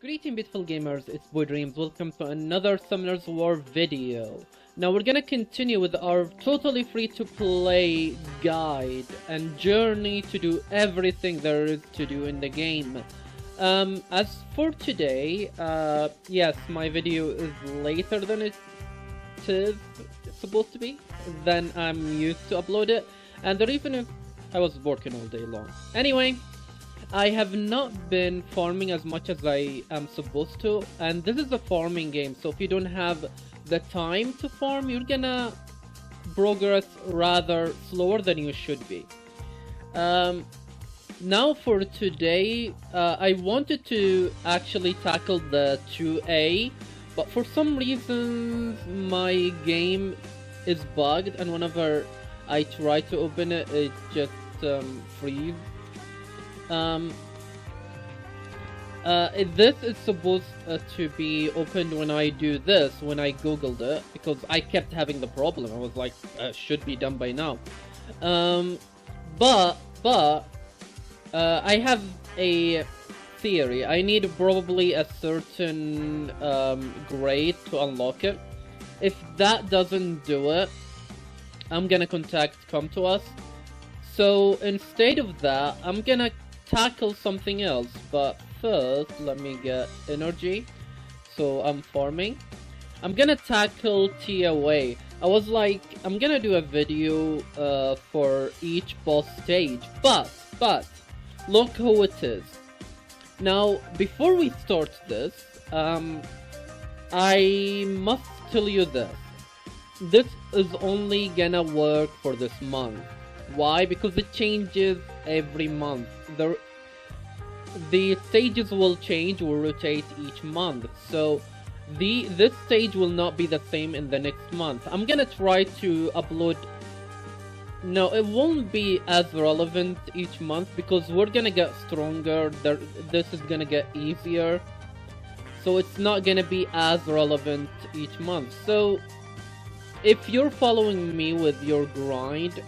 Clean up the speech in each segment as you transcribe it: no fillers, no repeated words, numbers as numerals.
Greeting beautiful gamers, it's BoyDreamz. Welcome to another Summoner's War video. Now we're gonna continue with our totally free to play guide and journey to do everything there is to do in the game. As for today, yes, my video is later than it is supposed to be, than I'm used to upload it, and the reason is I was working all day long. Anyway, I have not been farming as much as I am supposed to, and this is a farming game, so if you don't have the time to farm, you're gonna progress rather slower than you should be. Now for today, I wanted to actually tackle the 2A, but for some reason my game is bugged, and whenever I try to open it, it just freezes. This is supposed to be opened when I do this, when I googled it, because I kept having the problem. I was like, should be done by now. But I have a theory. I need probably a certain grade to unlock it. If that doesn't do it, I'm gonna contact Come To Us. So instead of that, I'm gonna tackle something else, but first let me get energy, so I'm farming. I'm gonna tackle TOA. I was like, I'm gonna do a video for each boss stage, but look who it is. Now before we start this, I must tell you this is only gonna work for this month. Why? Because it changes every month. The stages will change, will rotate each month. So this stage will not be the same in the next month. I'm gonna try to upload. No, it won't be as relevant each month because we're gonna get stronger. This is gonna get easier. So it's not gonna be as relevant each month. So if you're following me with your grind,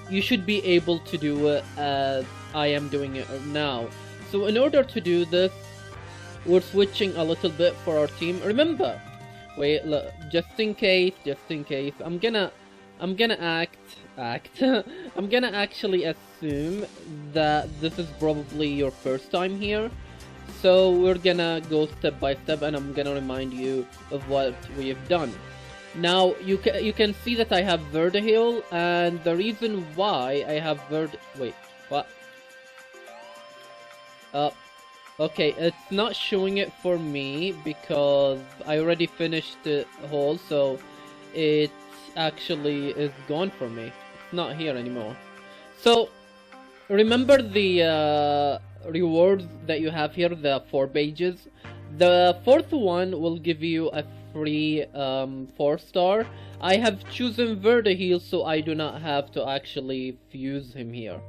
you should be able to do it as I am doing it now. So in order to do this, we're switching a little bit for our team. Remember, wait, look, just in case, I'm gonna I'm gonna actually assume that this is probably your first time here. So we're gonna go step by step, and I'm gonna remind you of what we have done. Now you can see that I have Vertiheal, and the reason why I have wait, what? Okay, it's not showing it for me because I already finished the whole, so it actually is gone for me. It's not here anymore. So remember the rewards that you have here, the 4 pages. The 4th one will give you a free 4-star. I have chosen Vertiheal, so I do not have to actually fuse him here.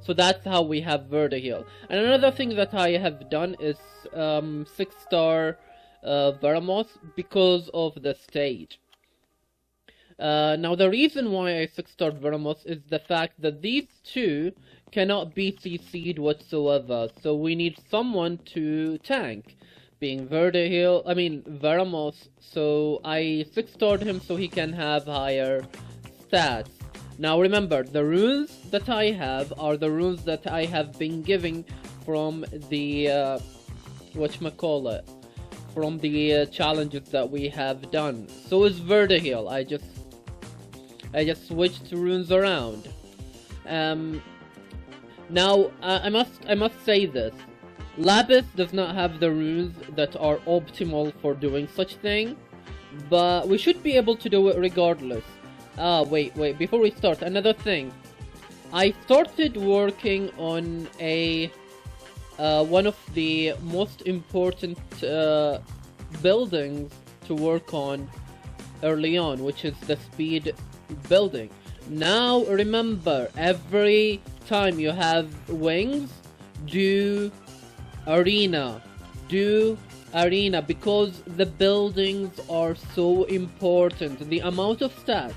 So that's how we have Vertiheal. And another thing that I have done is 6-star Veramos because of the stage. Now the reason why I 6-star Veramos is the fact that these two cannot be CC'd whatsoever. So we need someone to tank, being Veramos, so I 6-starred him so he can have higher stats. Now remember, the runes that I have are the runes that I have been giving from the whatchamacallit, from the challenges that we have done. So is Vertiheal. I just switched runes around. Now I must say this. Lapis does not have the runes that are optimal for doing such thing, but we should be able to do it regardless. Wait, before we start, another thing. I started working on a one of the most important buildings to work on early on, which is the speed building. Now remember, every time you have wings, do arena, because the buildings are so important. The amount of stats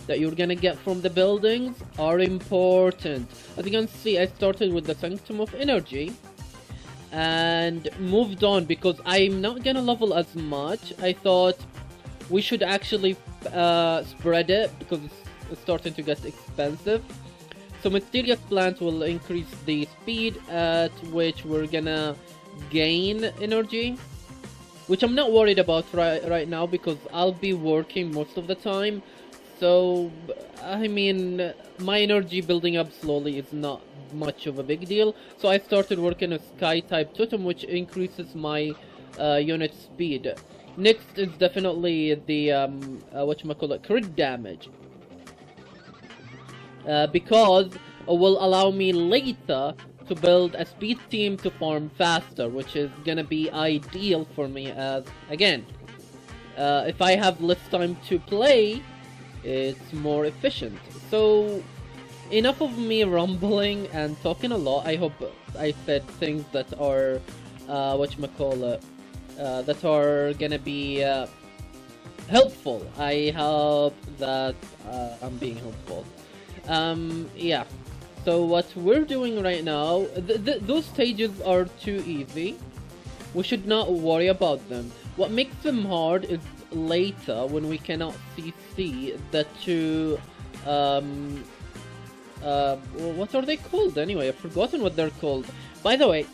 that you're gonna get from the buildings are important. As you can see, I started with the Sanctum of Energy, and moved on because I'm not gonna level as much. I thought we should actually spread it because it's starting to get expensive. So Mysterious Plant will increase the speed at which we're gonna gain energy, which I'm not worried about right now because I'll be working most of the time. So, I mean, my energy building up slowly is not much of a big deal. So I started working a Sky-type totem, which increases my unit speed. Next is definitely the, whatchamacallit, crit damage. Because it will allow me later to build a speed team to farm faster, which is gonna be ideal for me as, again, if I have less time to play, it's more efficient. So, enough of me rumbling and talking a lot. I hope I said things that are, that are gonna be helpful. I hope that I'm being helpful. Yeah. So what we're doing right now, those stages are too easy. We should not worry about them. What makes them hard is later when we cannot CC the two, what are they called anyway? I've forgotten what they're called. By the way,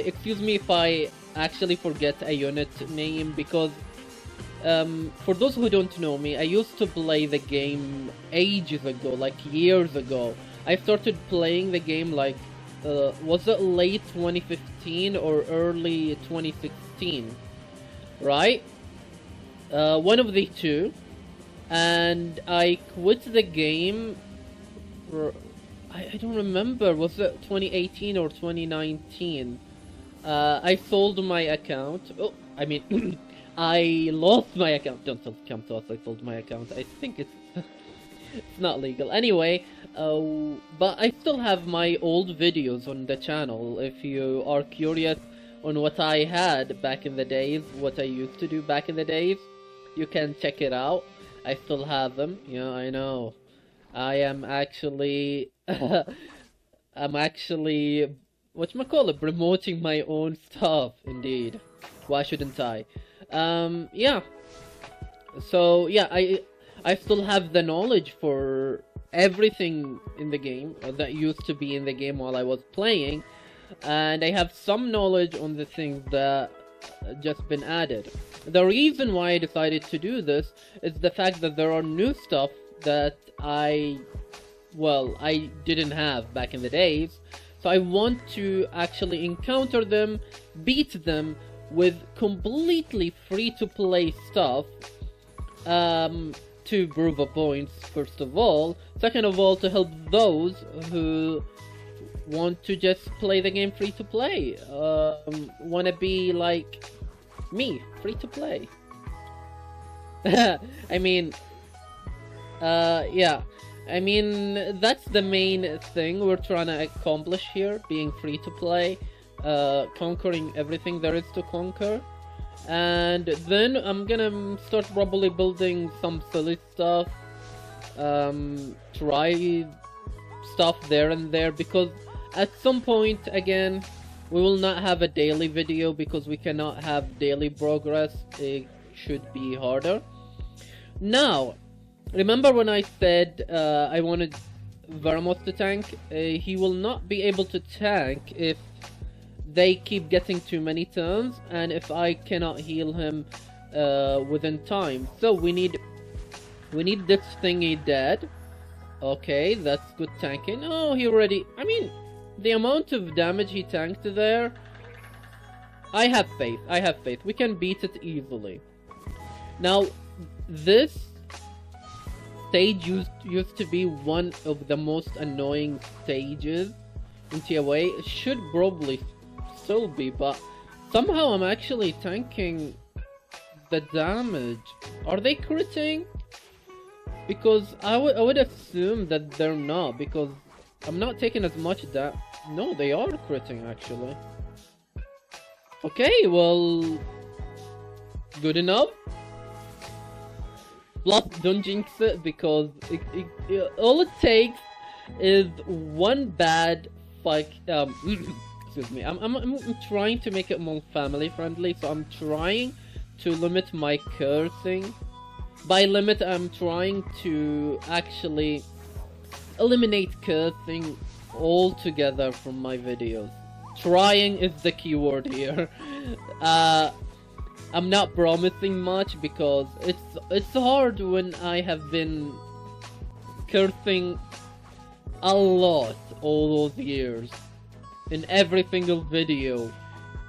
excuse me if I actually forget a unit name because, for those who don't know me, I used to play the game ages ago, like years ago. I started playing the game like, was it late 2015 or early 2016? Right? One of the two. And I quit the game, I don't remember, was it 2018 or 2019? I sold my account. Oh, I mean, I lost my account. Don't come to us, I sold my account. I think it's it's not legal. Anyway, but I still have my old videos on the channel. If you are curious on what I had back in the days, what I used to do back in the days, you can check it out. I still have them. Yeah, I know. I am actually... I'm actually... whatchamacallit? Promoting my own stuff, indeed. Why shouldn't I? Yeah. So, yeah, I still have the knowledge for everything in the game, that used to be in the game while I was playing. And I have some knowledge on the things that just been added. The reason why I decided to do this is the fact that there are new stuff that I didn't have back in the days. So I want to actually encounter them, beat them with completely free-to-play stuff, to prove a point, first of all. Second of all, to help those who want to just play the game free-to-play. Wanna be like me, free-to-play. I mean, yeah. I mean, that's the main thing we're trying to accomplish here, being free-to-play, conquering everything there is to conquer. And then I'm gonna start probably building some silly stuff, try stuff there and there, because at some point, again, we will not have a daily video because we cannot have daily progress. It should be harder. Now, remember when I said I wanted Veramos to tank? He will not be able to tank if they keep getting too many turns and if I cannot heal him within time. So we need this thingy dead. Okay, that's good tanking. Oh, he already... I mean, the amount of damage he tanked there... I have faith. We can beat it easily. Now, this stage used to be one of the most annoying stages in TOA. It should probably still be, but somehow I'm actually tanking the damage. Are they critting? Because I would assume that they're not, because I'm not taking as much damage. No, they are critting actually. Okay, well, good enough. Plus, don't jinx it, because all it takes is one bad excuse me. I'm trying to make it more family friendly, so I'm trying to limit my cursing. By limit, I'm trying to actually eliminate cursing altogether from my videos. Trying is the keyword here. I'm not promising much because it's hard when I have been cursing a lot all those years in every single video.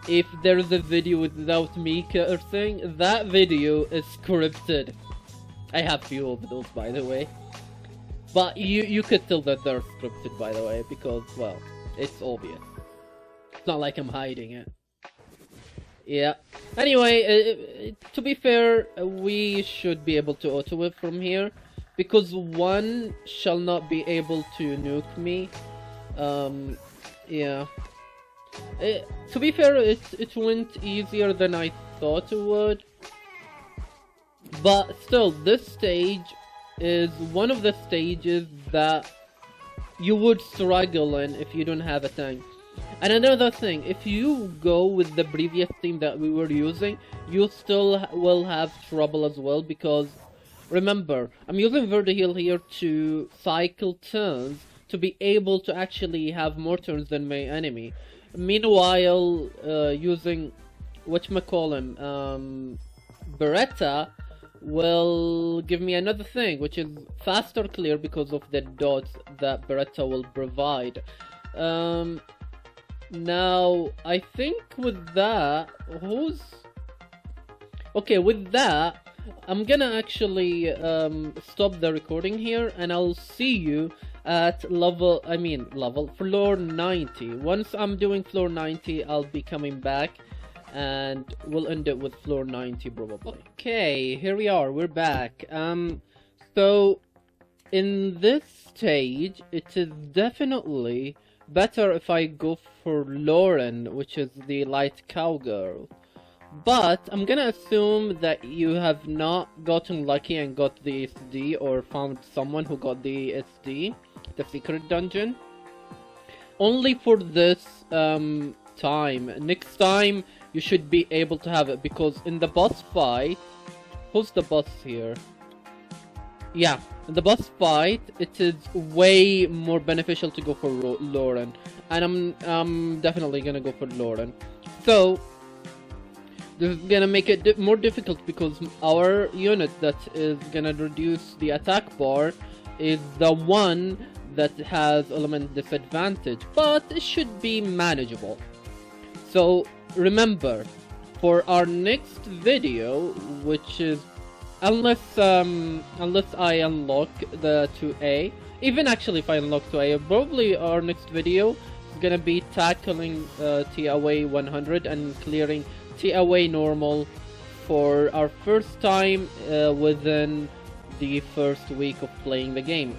If there's a video without me cursing, that video is scripted. I have few of those, by the way. But you could tell that they're scripted, by the way, because, well, it's obvious. It's not like I'm hiding it. Yeah. Anyway, to be fair, we should be able to auto-whip from here, because one shall not be able to nuke me. Yeah. To be fair, it went easier than I thought it would. But still, this stage is one of the stages that you would struggle in if you don't have a tank. And another thing, if you go with the previous team that we were using, you still will have trouble as well, because remember, I'm using Vertiheal here to cycle turns to be able to actually have more turns than my enemy. Meanwhile, using whatchamacallem, Beretta will give me another thing, which is faster clear because of the dots that Beretta will provide. Now, I think with that, okay, with that, I'm gonna actually stop the recording here, and I'll see you at floor 90. Once I'm doing floor 90, I'll be coming back, and we'll end it with floor 90 probably. Okay, here we are, we're back. So, in this stage, it is definitely better if I go for Lauren, which is the light cowgirl. But I'm gonna assume that you have not gotten lucky and got the SD, or found someone who got the SD, the secret dungeon. Only for this time. Next time you should be able to have it, because in the boss fight, who's the boss here? Yeah, in the boss fight, it is way more beneficial to go for Lauren, and I'm definitely gonna go for Lauren. So this is gonna make it more difficult, because our unit that is gonna reduce the attack bar is the one that has element disadvantage, but it should be manageable. So remember, for our next video, which is unless I unlock the 2A, even actually if I unlock 2A, probably our next video is gonna be tackling TOA 100 and clearing TOA normal for our first time within the first week of playing the game.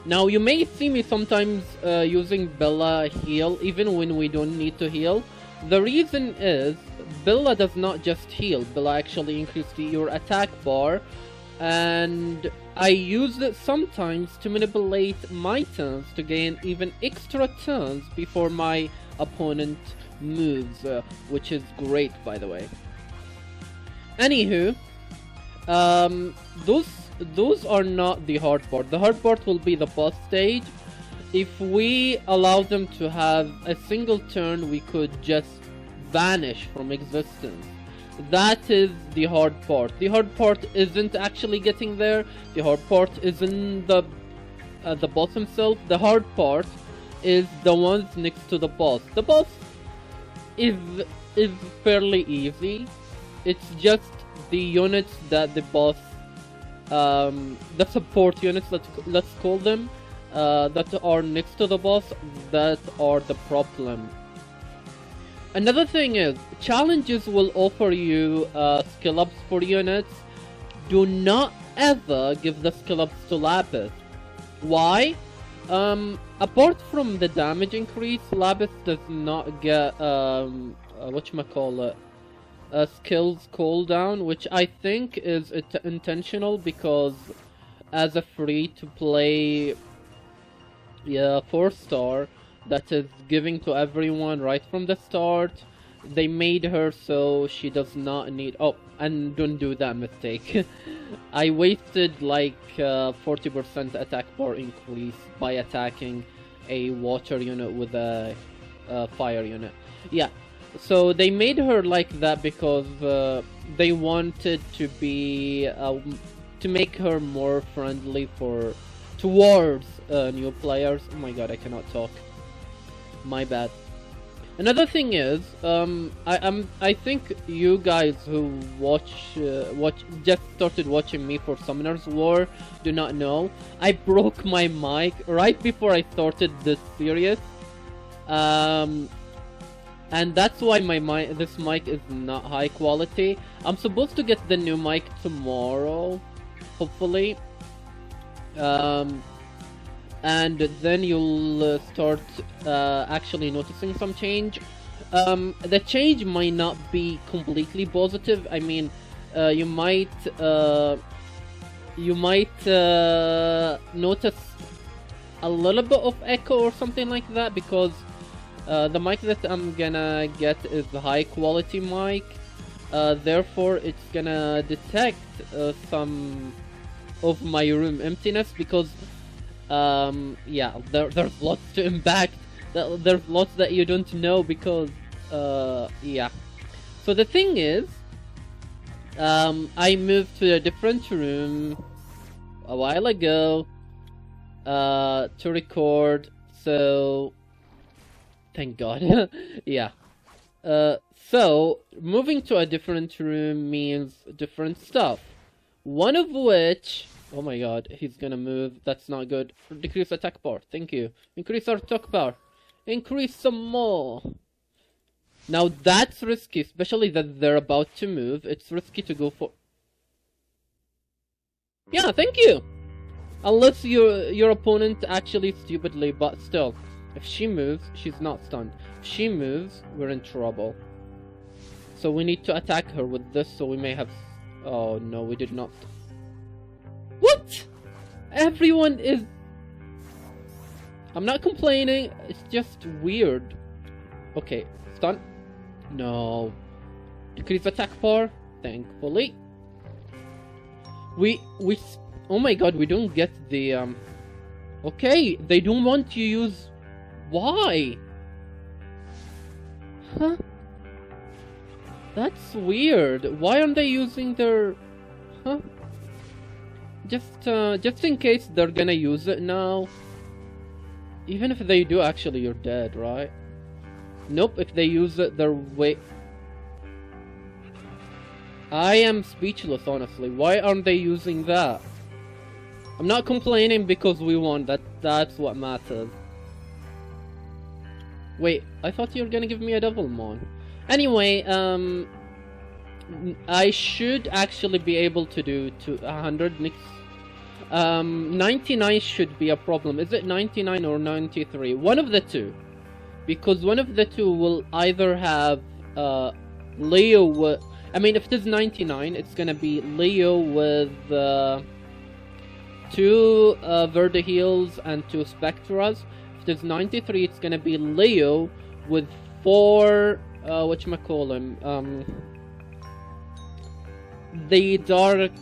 Now, you may see me sometimes using Bella heal even when we don't need to heal. The reason is, Bella does not just heal, Bella actually increases your attack bar, and I use it sometimes to manipulate my turns to gain even extra turns before my opponent moves, which is great, by the way. Anywho, those are not the hard part. The hard part will be the boss stage. If we allow them to have a single turn, we could just vanish from existence. That is the hard part. The hard part isn't actually getting there. The hard part isn't the boss himself. The hard part is the ones next to the boss. The boss is fairly easy. It's just the units that the boss, the support units, let's call them, that are next to the boss, that are the problem. Another thing is, challenges will offer you skill ups for units. Do not ever give the skill ups to Lapis. Why? Apart from the damage increase, Lapis does not get skills cooldown, which I think is intentional, because as a free to play 4-star, that is giving to everyone right from the start. They made her so she does not need... Oh, and don't do that mistake. I wasted like 40% attack bar increase by attacking a water unit with a fire unit. Yeah, so they made her like that because they wanted to be... to make her more friendly towards new players. Oh my god, I cannot talk. My bad. Another thing is, I think you guys who just started watching me for Summoner's War do not know. I broke my mic right before I started this series, and that's why this mic is not high quality. I'm supposed to get the new mic tomorrow, hopefully. And then you'll start actually noticing some change. The change might not be completely positive. I mean, you might notice a little bit of echo or something like that, because the mic that I'm gonna get is a high quality mic. Therefore, it's gonna detect some of my room emptiness, because yeah, there's lots to impact. There's lots that you don't know, because yeah. So the thing is, I moved to a different room a while ago to record, so thank god. Yeah. So moving to a different room means different stuff, one of which... Oh my god, he's gonna move. That's not good. Decrease attack bar. Thank you. Increase our attack bar. Increase some more. Now that's risky, especially that they're about to move. It's risky to go for... Yeah, thank you! Unless your opponent actually stupidly, but still. If she moves, she's not stunned. If she moves, we're in trouble. So we need to attack her with this, so we may have... Oh no, we did not. What? Everyone is... I'm not complaining, it's just weird. Okay, stun. No. Decrease attack bar, thankfully. We... Oh my god, we don't get the... Okay, they don't want to use... Why? Huh? That's weird. Why aren't they using their... Huh? Just in case they're gonna use it now. Even if they do, actually, you're dead, right? Nope, if they use it, they're I am speechless, honestly. Why aren't they using that? I'm not complaining because we won. That's what matters. Wait, I thought you were gonna give me a double mon. Anyway, I should actually be able to do 100 next. 99 should be a problem. Is it 99 or 93? One of the two. Because one of the two will either have Leo I mean, if it is 99, it's gonna be Leo with 2 Verde Heals and 2 Spectras. If it is 93, it's gonna be Leo with 4... whatchamacallem? The Dark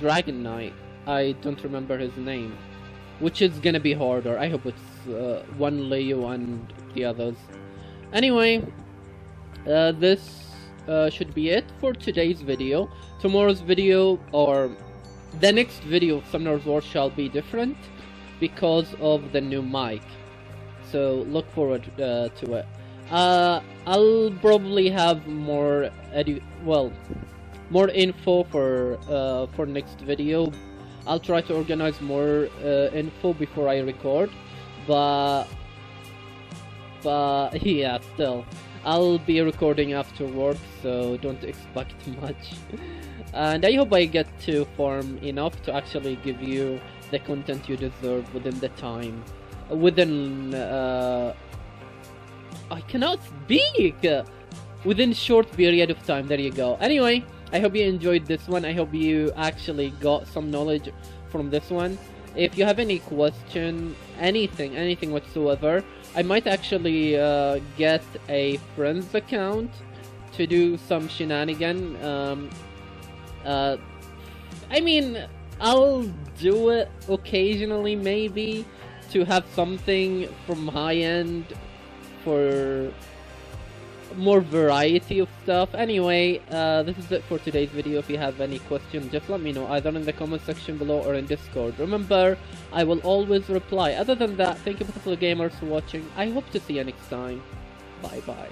Dragon Knight. I don't remember his name. Which is gonna be harder. I hope it's one Leo and the others. Anyway, this should be it for today's video. Tomorrow's video, or the next video of Summoner's War, shall be different because of the new mic. So look forward to it. I'll probably have more more info for next video. I'll try to organize more info before I record, but yeah, still, I'll be recording after work, so don't expect much. And I hope I get to farm enough to actually give you the content you deserve within the time, within I cannot speak! Within short period of time, there you go. Anyway, I hope you enjoyed this one. I hope you actually got some knowledge from this one. If you have any question, anything whatsoever, I might actually get a friend's account to do some shenanigan. I mean, I'll do it occasionally, maybe, to have something from high end for more variety of stuff. Anyway, this is it for today's video. If you have any questions, just let me know, either in the comment section below or in Discord. Remember, I will always reply. Other than that, thank you beautiful gamers for watching. I hope to see you next time. Bye bye.